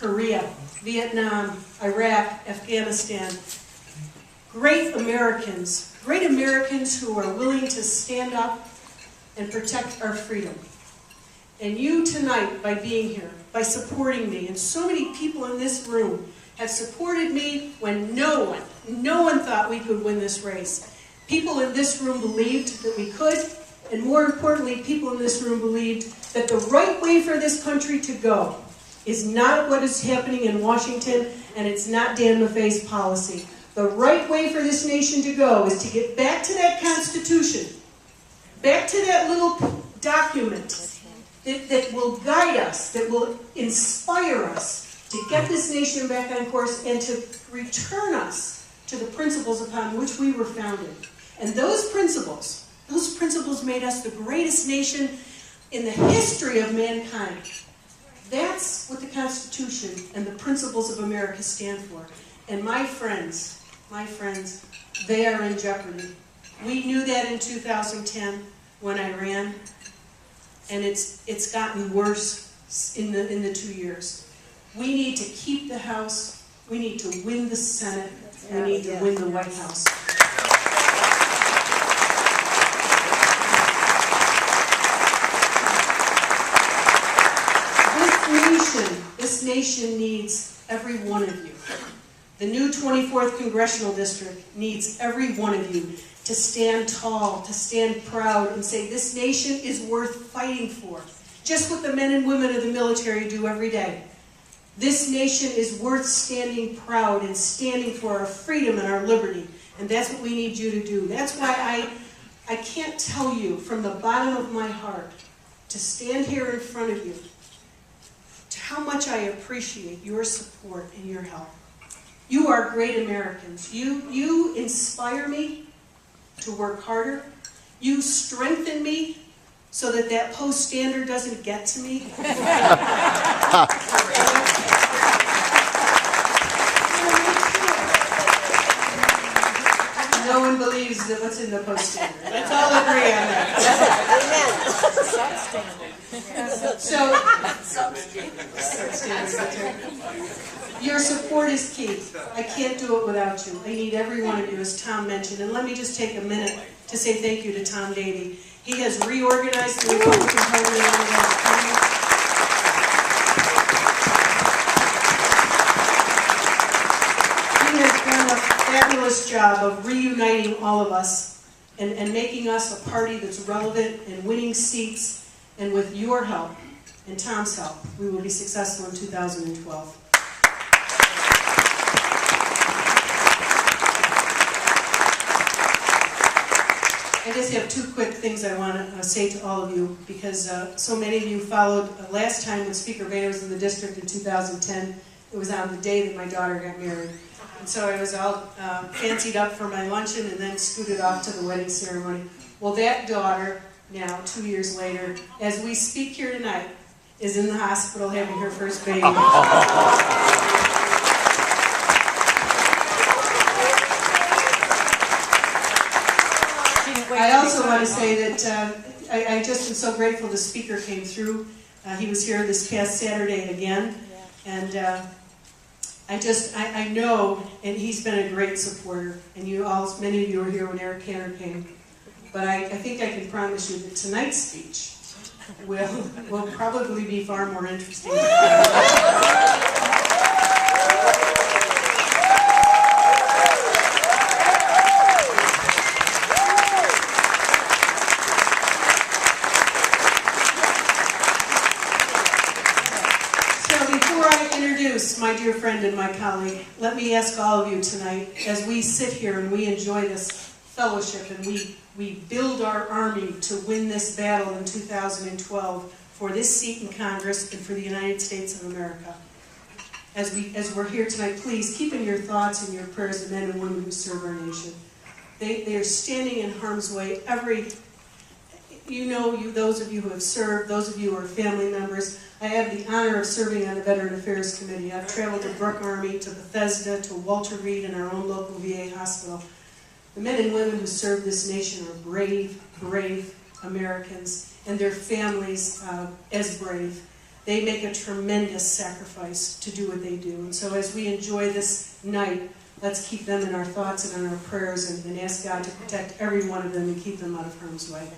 Korea, Vietnam, Iraq, Afghanistan. Great Americans who are willing to stand up and protect our freedom. And you tonight, by being here, by supporting me, and so many people in this room have supported me when no one thought we could win this race. People in this room believed that we could, and more importantly, people in this room believed that the right way for this country to go is not what is happening in Washington, and it's not Dan Maffei's policy. The right way for this nation to go is to get back to that Constitution, back to that little document that will guide us, that will inspire us to get this nation back on course and to return us to the principles upon which we were founded. And those principles made us the greatest nation in the history of mankind. That's what the Constitution and the principles of America stand for. And my friends, they are in jeopardy. We knew that in 2010 when I ran, and it's gotten worse in the 2 years. We need to keep the House, we need to win the Senate, we need to win the White House. This nation needs every one of you. The new 24th Congressional District needs every one of you to stand tall, to stand proud, and say this nation is worth fighting for. Just what the men and women of the military do every day. This nation is worth standing proud and standing for our freedom and our liberty. And that's what we need you to do. That's why I can't tell you from the bottom of my heart to stand here in front of you how much I appreciate your support and your help. You are great Americans. You inspire me to work harder. You strengthen me so that post-standard doesn't get to me. No one believes that what's in the post-standard. Let's all agree on that. Your support is key. I can't do it without you. I need every one of you, as Tom mentioned. And let me just take a minute to say thank you to Tom Davey. He has reorganized the Republican Party over the last 10 years. He has done a fabulous job of reuniting all of us and making us a party that's relevant and winning seats. And with your help and Tom's help, we will be successful in 2012. I just have two quick things I want to say to all of you, because so many of you followed last time when Speaker Boehner was in the district in 2010. It was on the day that my daughter got married. And so I was all fancied up for my luncheon and then scooted off to the wedding ceremony. Well, that daughter, now 2 years later, as we speak here tonight, is in the hospital having her first baby. I also want to say that I just am so grateful the speaker came through. He was here this past Saturday again, and I know, and he's been a great supporter, and many of you were here when Eric Cantor came. But I think I can promise you that tonight's speech will probably be far more interesting. My dear friend and my colleague, let me ask all of you tonight, as we sit here and we enjoy this fellowship and we build our army to win this battle in 2012 for this seat in Congress and for the United States of America. As we're here tonight, please keep in your thoughts and your prayers the men and women who serve our nation. They are standing in harm's way those of you who have served, those of you who are family members. I have the honor of serving on the Veteran Affairs Committee. I've traveled to Brooke Army, to Bethesda, to Walter Reed, and our own local VA hospital. The men and women who serve this nation are brave, brave Americans, and their families as brave. They make a tremendous sacrifice to do what they do. And so as we enjoy this night, let's keep them in our thoughts and in our prayers, and ask God to protect every one of them and keep them out of harm's way.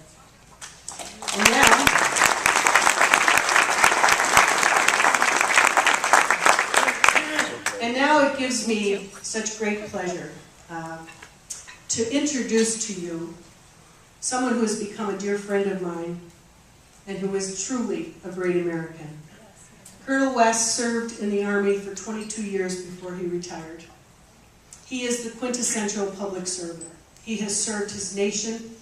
And now it gives me such great pleasure to introduce to you someone who has become a dear friend of mine and who is truly a great American. Colonel West served in the Army for 22 years before he retired. He is the quintessential public servant. He has served his nation.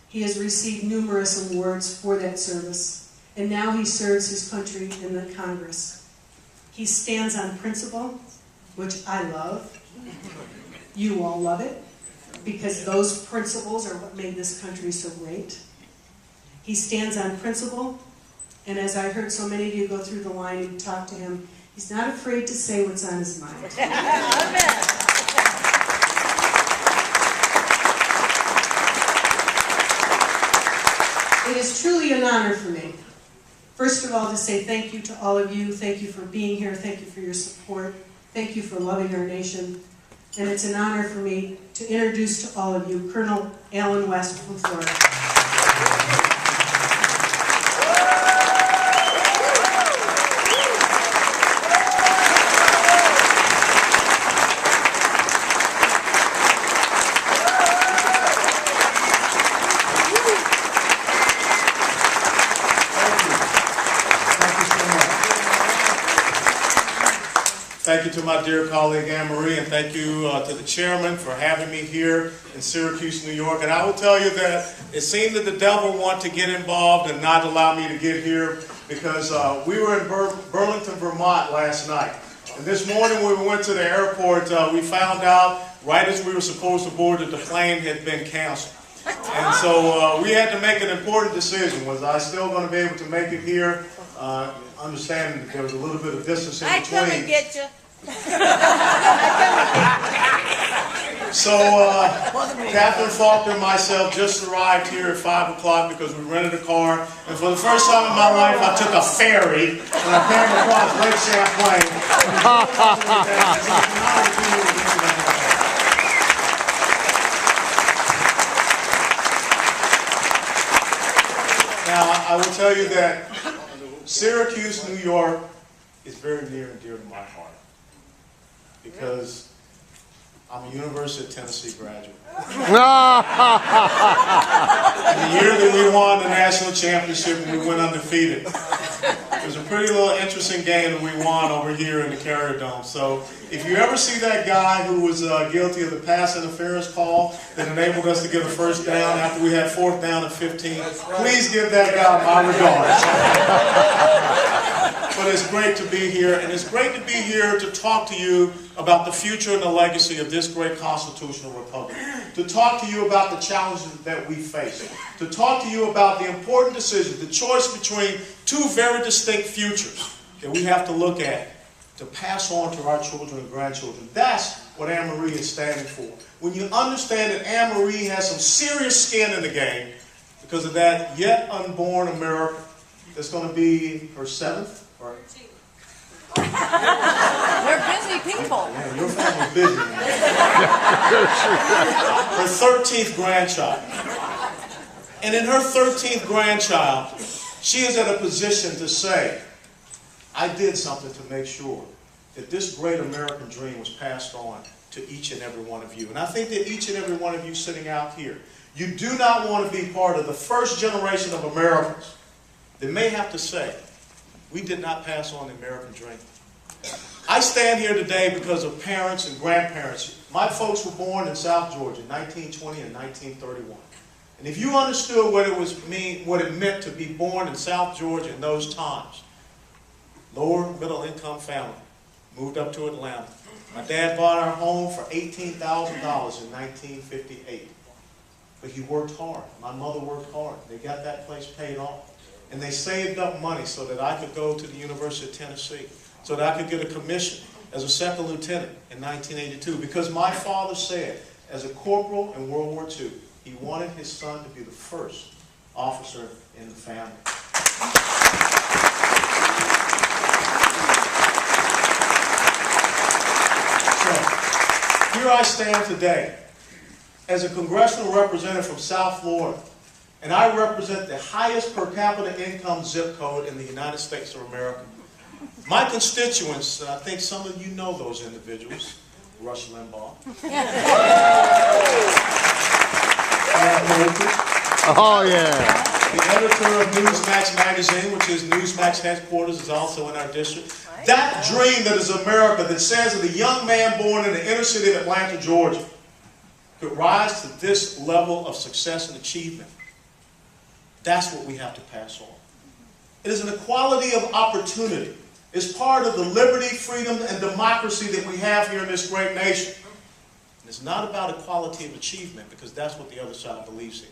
He has received numerous awards for that service. And now he serves his country in the Congress. He stands on principle, which I love. You all love it, because those principles are what made this country so great. He stands on principle, and as I heard so many of you go through the line and talk to him, he's not afraid to say what's on his mind. It is truly an honor for me, first of all, to say thank you to all of you. Thank you for being here. Thank you for your support. Thank you for loving our nation. And it's an honor for me to introduce to all of you Colonel Alan West from Florida. Thank you to my dear colleague Anne-Marie, and thank you to the chairman for having me here in Syracuse, New York. And I will tell you that it seemed that the devil wanted to get involved and not allow me to get here, because we were in Burlington, Vermont last night. And this morning when we went to the airport, we found out right as we were supposed to board that the plane had been canceled. And so we had to make an important decision. Was I still going to be able to make it here? Understanding that there was a little bit of distance in between. I come and get you. So Catherine Faulkner and myself just arrived here at 5 o'clock because we rented a car. And for the first time in my life, I took a ferry and I came across Lake Champlain. Now, I will tell you that Syracuse, New York is very near and dear to my heart, because I'm a University of Tennessee graduate. In the year that we won the national championship and we went undefeated, it was a pretty little interesting game that we won over here in the Carrier Dome. So if you ever see that guy who was guilty of the pass interference call that enabled us to get a first down after we had 4th down and 15, please give that guy my regards. But it's great to be here, and it's great to be here to talk to you about the future and the legacy of this great constitutional republic, to talk to you about the challenges that we face, to talk to you about the important decisions, the choice between two very distinct futures that we have to look at to pass on to our children and grandchildren. That's what Anne-Marie is standing for. When you understand that Anne-Marie has some serious skin in the game because of that yet unborn America that's going to be her 7th. They're busy people. Yeah, your family's busy. Her 13th grandchild. And in her 13th grandchild, she is at a position to say, I did something to make sure that this great American dream was passed on to each and every one of you. And I think that each and every one of you sitting out here, you do not want to be part of the first generation of Americans that may have to say, we did not pass on the American dream. I stand here today because of parents and grandparents. My folks were born in South Georgia in 1920 and 1931. And if you understood what it meant to be born in South Georgia in those times, lower middle income family, moved up to Atlanta. My dad bought our home for $18,000 in 1958. But he worked hard. My mother worked hard. They got that place paid off. And they saved up money so that I could go to the University of Tennessee, so that I could get a commission as a 2nd lieutenant in 1982, because my father said, as a corporal in World War II, he wanted his son to be the first officer in the family. here I stand today as a congressional representative from South Florida, and I represent the highest per capita income zip code in the United States of America. My constituents, I think some of you know those individuals, Rush Limbaugh. Oh, yeah. The editor of Newsmax magazine, which is Newsmax headquarters, is also in our district. That dream that is America, that says that a young man born in the inner city of Atlanta, Georgia, could rise to this level of success and achievement. That's what we have to pass on. It is an equality of opportunity. It's part of the liberty, freedom, and democracy that we have here in this great nation. And it's not about equality of achievement, because that's what the other side believes in.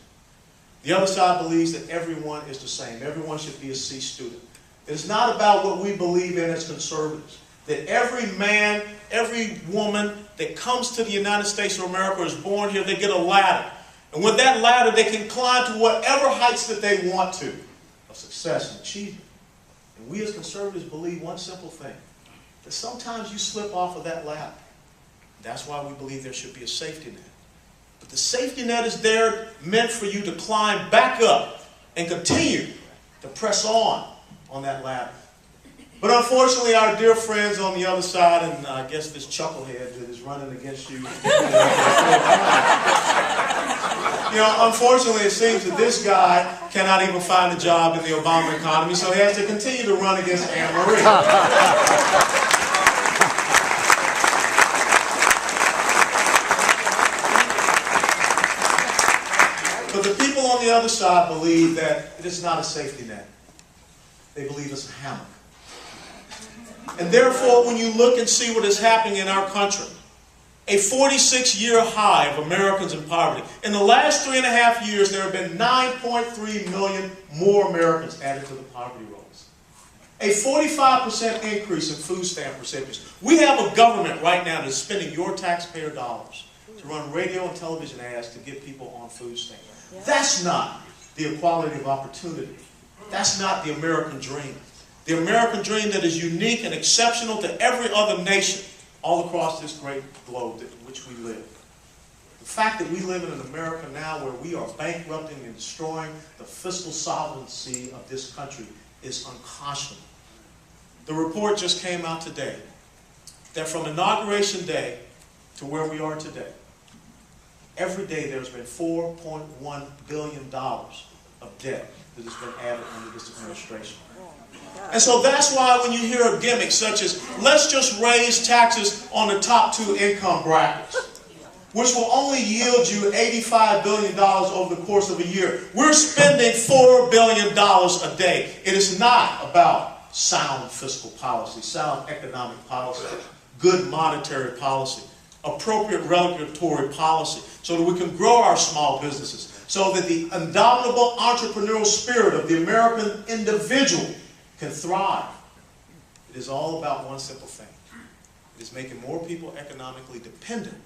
The other side believes that everyone is the same. Everyone should be a C student. It's not about what we believe in as conservatives. That every man, every woman that comes to the United States of America is born here, they get a ladder. And with that ladder, they can climb to whatever heights that they want to of success and achievement. And we as conservatives believe one simple thing, that sometimes you slip off of that ladder. That's why we believe there should be a safety net. But the safety net is there meant for you to climb back up and continue to press on that ladder. But unfortunately, our dear friends on the other side, and I guess this chucklehead that is running against you, unfortunately it seems that this guy cannot even find a job in the Obama economy, so he has to continue to run against Anne Marie. But the people on the other side believe that it is not a safety net. They believe it's a hammock. And therefore, when you look and see what is happening in our country, a 46-year high of Americans in poverty. In the last 3.5 years, there have been 9.3 million more Americans added to the poverty rolls. A 45% increase in food stamp recipients. We have a government right now that is spending your taxpayer dollars to run radio and television ads to get people on food stamps. That's not the equality of opportunity. That's not the American dream. The American dream that is unique and exceptional to every other nation all across this great globe in which we live. The fact that we live in an America now where we are bankrupting and destroying the fiscal solvency of this country is unconscionable. The report just came out today that from Inauguration Day to where we are today, every day there's been $4.1 billion of debt that has been added under this administration. And so that's why when you hear a gimmick such as, let's just raise taxes on the top 2 income brackets, which will only yield you $85 billion over the course of a year. We're spending $4 billion a day. It is not about sound fiscal policy, sound economic policy, good monetary policy, appropriate regulatory policy, so that we can grow our small businesses, so that the indomitable entrepreneurial spirit of the American individual can thrive. It is all about one simple thing. It is making more people economically dependent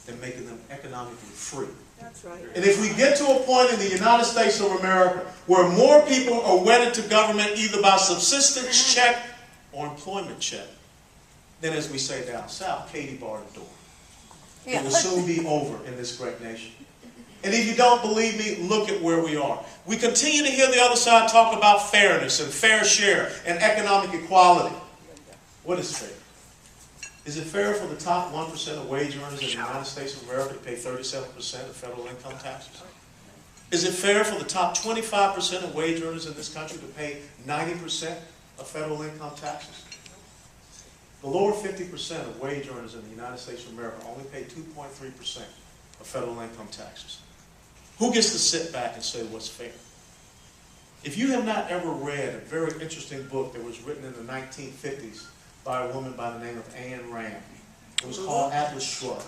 than making them economically free. That's right. And if we get to a point in the United States of America where more people are wedded to government either by subsistence check or employment check, then as we say down south, Katie barred the door. It will soon be over in this great nation. And if you don't believe me, look at where we are. We continue to hear the other side talk about fairness and fair share and economic equality. What is fair? Is it fair for the top 1% of wage earners in the United States of America to pay 37% of federal income taxes? Is it fair for the top 25% of wage earners in this country to pay 90% of federal income taxes? The lower 50% of wage earners in the United States of America only pay 2.3% of federal income taxes. Who gets to sit back and say what's fair? If you have not ever read a very interesting book that was written in the 1950s by a woman by the name of Ayn Rand, it was called Atlas Shrugged.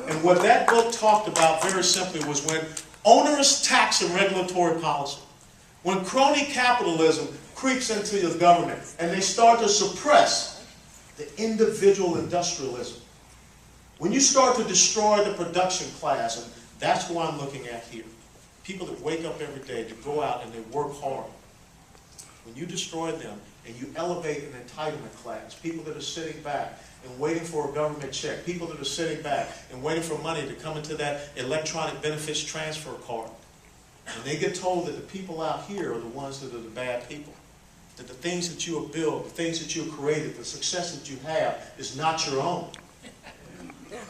And what that book talked about very simply was when onerous tax and regulatory policy, when crony capitalism creeps into the government and they start to suppress the individual industrialism, when you start to destroy the production class, and that's who I'm looking at here, people that wake up every day to go out and they work hard, when you destroy them and you elevate an entitlement class, people that are sitting back and waiting for a government check, people that are sitting back and waiting for money to come into that electronic benefits transfer card, and they get told that the people out here are the ones that are the bad people, that the things that you have built, the things that you have created, the success that you have is not your own.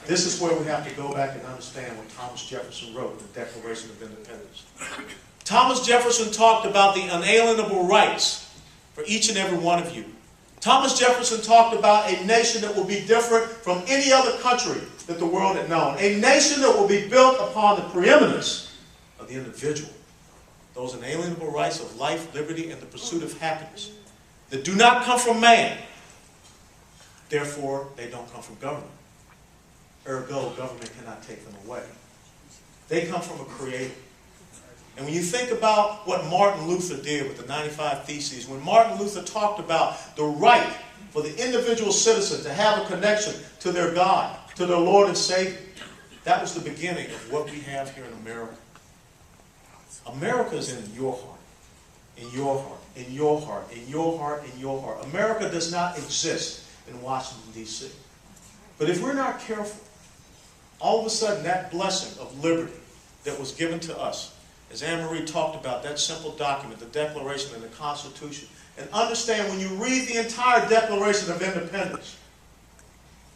This is where we have to go back and understand what Thomas Jefferson wrote in the Declaration of Independence. Thomas Jefferson talked about the unalienable rights for each and every one of you. Thomas Jefferson talked about a nation that will be different from any other country that the world had known. A nation that will be built upon the preeminence of the individual. Those inalienable rights of life, liberty, and the pursuit of happiness that do not come from man. Therefore, they don't come from government. Ergo, government cannot take them away. They come from a creator. And when you think about what Martin Luther did with the 95 Theses, when Martin Luther talked about the right for the individual citizen to have a connection to their God, to their Lord and Savior, that was the beginning of what we have here in America. America is in your heart, in your heart, in your heart, in your heart, in your heart. America does not exist in Washington, D.C. But if we're not careful, all of a sudden that blessing of liberty that was given to us, as Anne-Marie talked about, that simple document, the Declaration and the Constitution, and understand when you read the entire Declaration of Independence,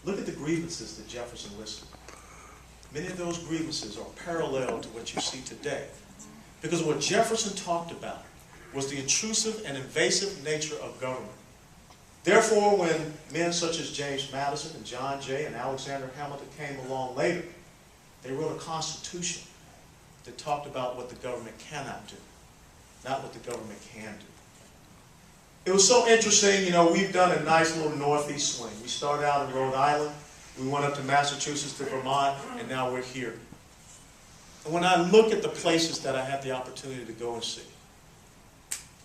look at the grievances that Jefferson listed. Many of those grievances are parallel to what you see today. Because what Jefferson talked about was the intrusive and invasive nature of government. Therefore, when men such as James Madison and John Jay and Alexander Hamilton came along later, they wrote a constitution that talked about what the government cannot do, not what the government can do. It was so interesting, you know, we've done a nice little northeast swing. We started out in Rhode Island, we went up to Massachusetts, to Vermont, and now we're here. And when I look at the places that I had the opportunity to go and see,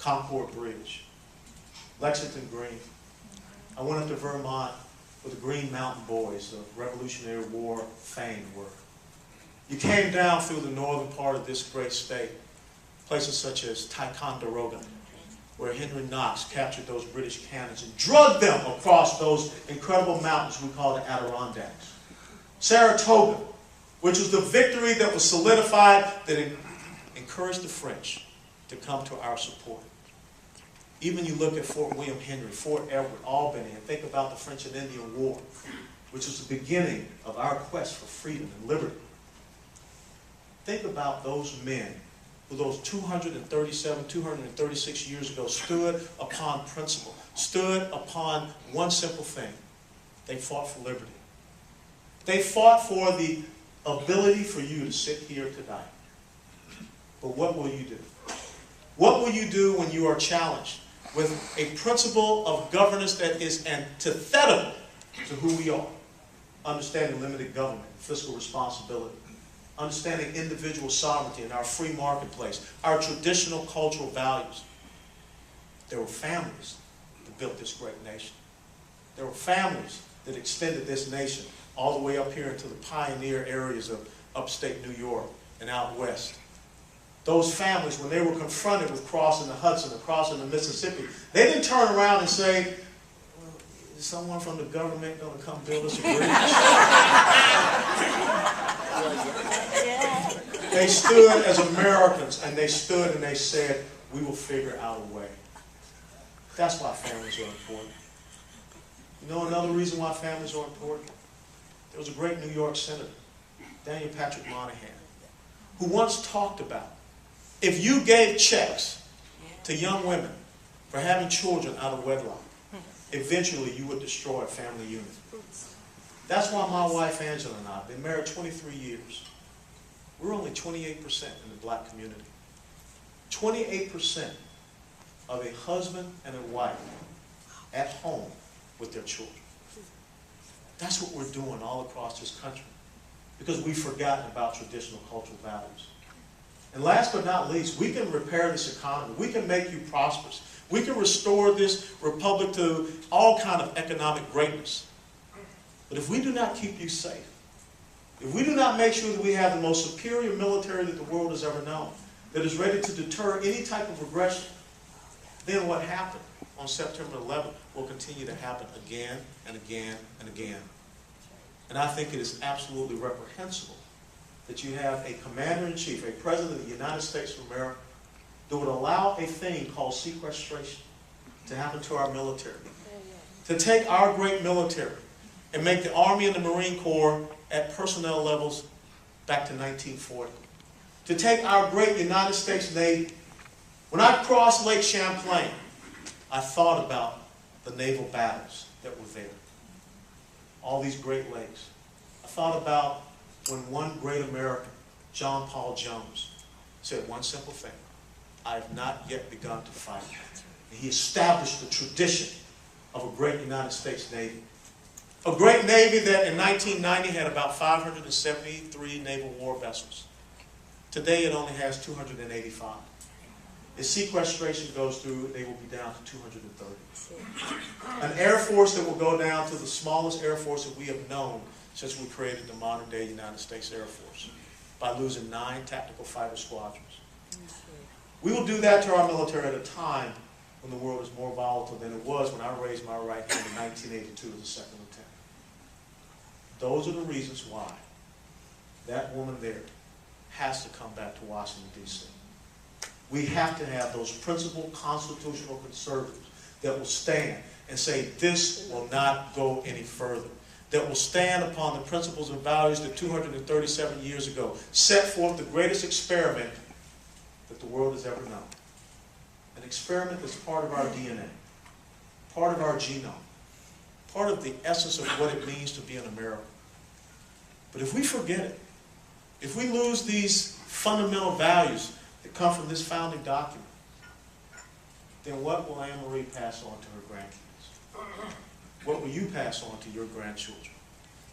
Concord Bridge, Lexington Green, I went up to Vermont with the Green Mountain Boys, of Revolutionary War fame were. You came down through the northern part of this great state, places such as Ticonderoga, where Henry Knox captured those British cannons and drugged them across those incredible mountains we call the Adirondacks. Saratoga, which was the victory that was solidified that encouraged the French to come to our support. Even you look at Fort William Henry, Fort Edward, Albany, and think about the French and Indian War, which was the beginning of our quest for freedom and liberty. Think about those men who those 237, 236 years ago stood upon principle, stood upon one simple thing. They fought for liberty. They fought for the ability for you to sit here tonight. But what will you do? What will you do when you are challenged with a principle of governance that is antithetical to who we are? Understanding limited government, fiscal responsibility, understanding individual sovereignty in our free marketplace, our traditional cultural values. There were families that built this great nation. There were families that extended this nation all the way up here into the pioneer areas of upstate New York and out west. Those families, when they were confronted with crossing the Hudson and crossing the Mississippi, they didn't turn around and say, well, is someone from the government going to come build us a bridge? They stood as Americans, and they stood and they said, we will figure out a way. That's why families are important. You know another reason why families are important? There was a great New York senator, Daniel Patrick Moynihan, who once talked about, if you gave checks to young women for having children out of wedlock, eventually you would destroy a family unit. That's why my wife Angela and I have been married 23 years. We're only 28% in the black community. 28% of a husband and a wife at home with their children. That's what we're doing all across this country because we've forgotten about traditional cultural values. And last but not least, we can repair this economy. We can make you prosperous. We can restore this republic to all kind of economic greatness. But if we do not keep you safe, if we do not make sure that we have the most superior military that the world has ever known, that is ready to deter any type of aggression, then what happened on September 11th will continue to happen again and again and again. And I think it is absolutely reprehensible that you have a commander-in-chief, a president of the United States of America, that would allow a thing called sequestration to happen to our military. To take our great military and make the Army and the Marine Corps at personnel levels back to 1940. To take our great United States Navy. When I crossed Lake Champlain, I thought about the naval battles that were there. All these great lakes. I thought about when one great American, John Paul Jones, said one simple thing: I have not yet begun to fight. And he established the tradition of a great United States Navy. A great Navy that in 1990 had about 573 naval war vessels. Today it only has 285. As sequestration goes through, they will be down to 230. An Air Force that will go down to the smallest Air Force that we have known since we created the modern day United States Air Force, by losing 9 tactical fighter squadrons. We will do that to our military at a time when the world is more volatile than it was when I raised my right hand in 1982 as a second lieutenant. Those are the reasons why that woman there has to come back to Washington, D.C. We have to have those principled constitutional conservatives that will stand and say this will not go any further, that will stand upon the principles and values that 237 years ago set forth the greatest experiment that the world has ever known. An experiment that's part of our DNA, part of our genome, part of the essence of what it means to be an American. But if we forget it, if we lose these fundamental values that come from this founding document, then what will Anne-Marie pass on to her grandkids? What will you pass on to your grandchildren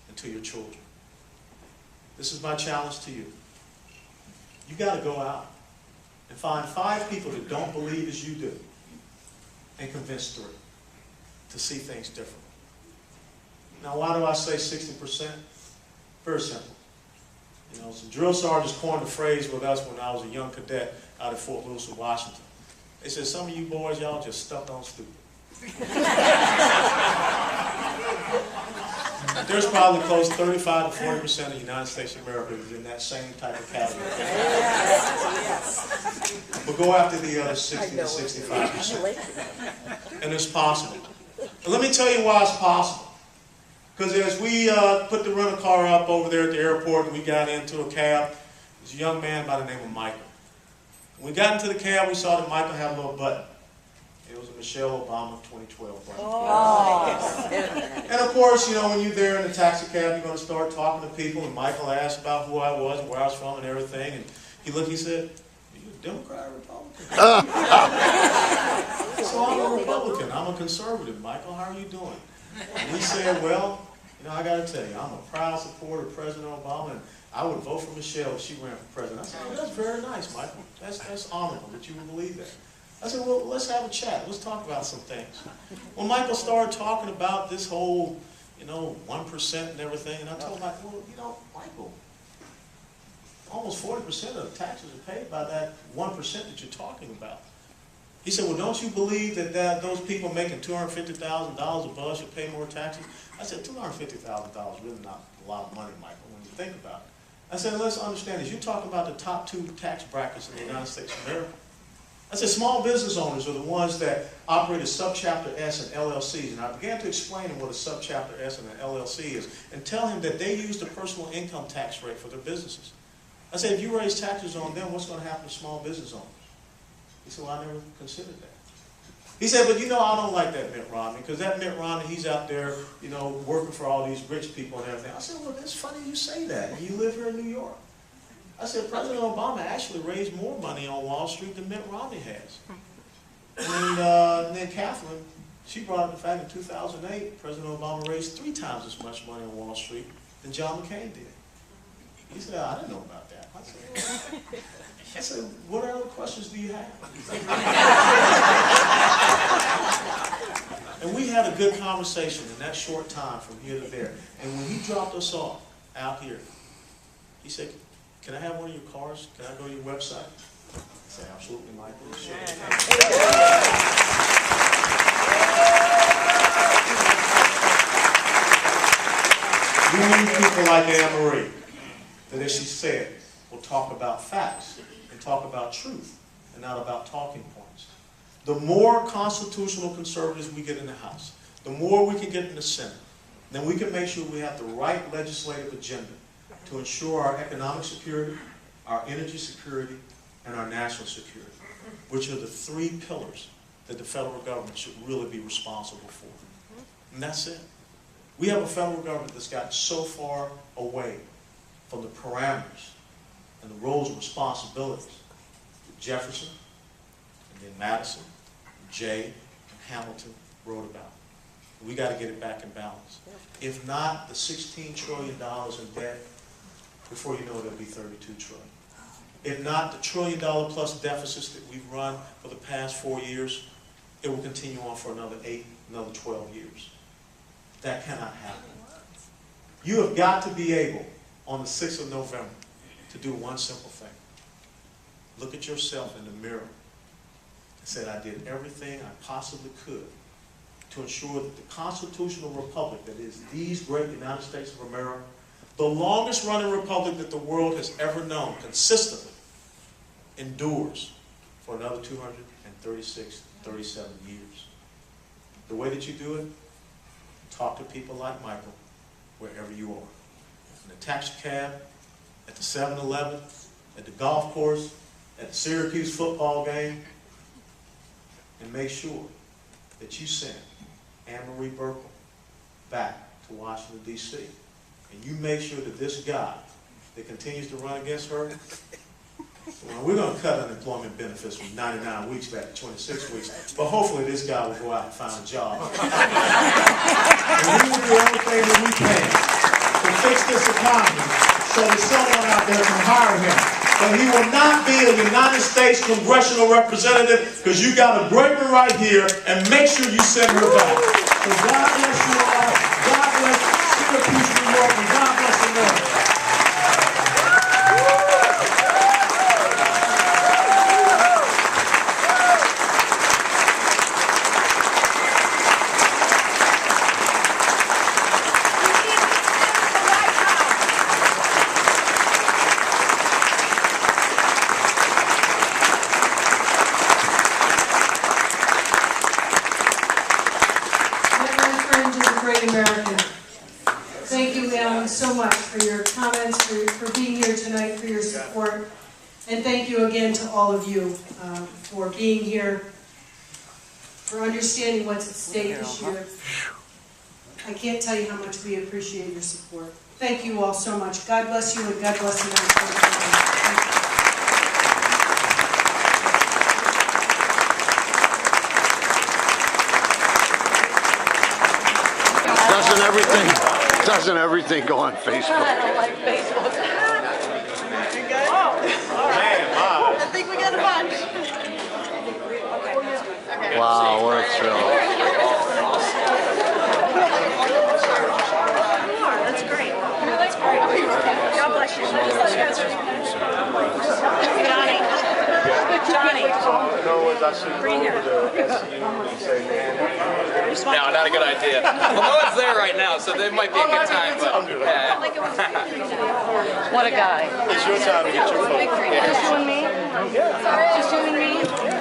and to your children? This is my challenge to you. You got to go out and find 5 people that don't believe as you do and convince 3 to see things differently. Now, why do I say 60%? Very simple. You know, some drill sergeants coined the phrase with us when I was a young cadet out at Fort Lewis, Washington. They said, some of you boys, y'all just stuck on stupid. There's probably close to 35 to 40% of the United States of America is in that same type of category. But go after the other 60 to 65%. And it's possible. And let me tell you why it's possible. Because as we put the rental car up over there at the airport and we got into a cab, there's a young man by the name of Michael. When we got into the cab, we saw that Michael had a little button. It was a Michelle Obama 2012 button. Oh. And of course, you know, when you're there in the taxi cab, you're going to start talking to people, and Michael asked about who I was and where I was from and everything, and he looked, he said, are you a Democrat or Republican? So I'm a Republican. I'm a conservative. Michael, how are you doing? And he said, well, you know, I got to tell you, I'm a proud supporter of President Obama, and I would vote for Michelle if she ran for president. I said, oh, that's very nice, Michael. That's honorable that you would believe that. I said, well, let's have a chat. Let's talk about some things. Well, Michael started talking about this whole, you know, 1% and everything, and I told him, well, you know, Michael, almost 40% of the taxes are paid by that 1% that you're talking about. He said, well, don't you believe that those people making $250,000 above should pay more taxes? I said, $250,000 is really not a lot of money, Michael, when you think about it. I said, let's understand this. You're talking about the top 2 tax brackets in the United States of America. I said, small business owners are the ones that operate as subchapter S and LLCs. And I began to explain him what a subchapter S and an LLC is and tell him that they use the personal income tax rate for their businesses. I said, if you raise taxes on them, what's going to happen to small business owners? He said, well, I never considered that. He said, but you know, I don't like that Mitt Romney, because that Mitt Romney, he's out there, you know, working for all these rich people and everything. I said, well, it's funny you say that. You live here in New York. I said, President Obama actually raised more money on Wall Street than Mitt Romney has. And then Catherine, she brought up the fact in 2008, President Obama raised 3 times as much money on Wall Street than John McCain did. He said, I didn't know about that. I said, what other questions do you have? And we had a good conversation in that short time from here to there. And when he dropped us off out here, he said, can I have one of your cars? Can I go to your website? I said, absolutely, Michael. Sure. people like Anne Marie that, as she said, will talk about facts and talk about truth and not about talking points. The more constitutional conservatives we get in the House, the more we can get in the Senate, then we can make sure we have the right legislative agenda to ensure our economic security, our energy security, and our national security, which are the three pillars that the federal government should really be responsible for. And that's it. We have a federal government that's gotten so far away from the parameters and the roles and responsibilities that Jefferson, and then Madison, Jay, and Hamilton wrote about. We got to get it back in balance. If not, the $16 trillion in debt, before you know it, it'll be $32 trillion. If not, the $1 trillion plus deficits that we've run for the past 4 years, it will continue on for another 8, another 12 years. That cannot happen. You have got to be able, on the 6th of November, to do one simple thing. Look at yourself in the mirror and say, I did everything I possibly could to ensure that the constitutional republic that is these great United States of America, the longest running republic that the world has ever known, consistently endures for another 236, 37 years. The way that you do it, talk to people like Michael wherever you are. In the taxi cab, at the 7-Eleven, at the golf course, at the Syracuse football game, and make sure that you send Anne Marie Buerkle back to Washington, D.C. And you make sure that this guy that continues to run against her, well, we're going to cut unemployment benefits from 99 weeks back to 26 weeks, but hopefully this guy will go out and find a job. And we will do everything that we can to fix this economy so that someone out there can hire him. But he will not be a United States congressional representative because you got a great one right here, and make sure you send her back. So God bless you all. God bless Syracuse, New York, and God bless America. American. Thank you, Alan, so much for your comments, for being here tonight, for your support. And thank you again to all of you for being here, for understanding what's at stake this year. I can't tell you how much we appreciate your support. Thank you all so much. God bless you, and God bless America. Doesn't everything go on Facebook? I don't like Facebook. I think we got a bunch. Wow, what a thrill. That's great. That's great. God bless you. Johnny. Green hair. No, not a good idea. Well, no one's there right now, so there might be a good time, but yeah. What a guy. It's your time to get your photo. Just you and me? Just you and me?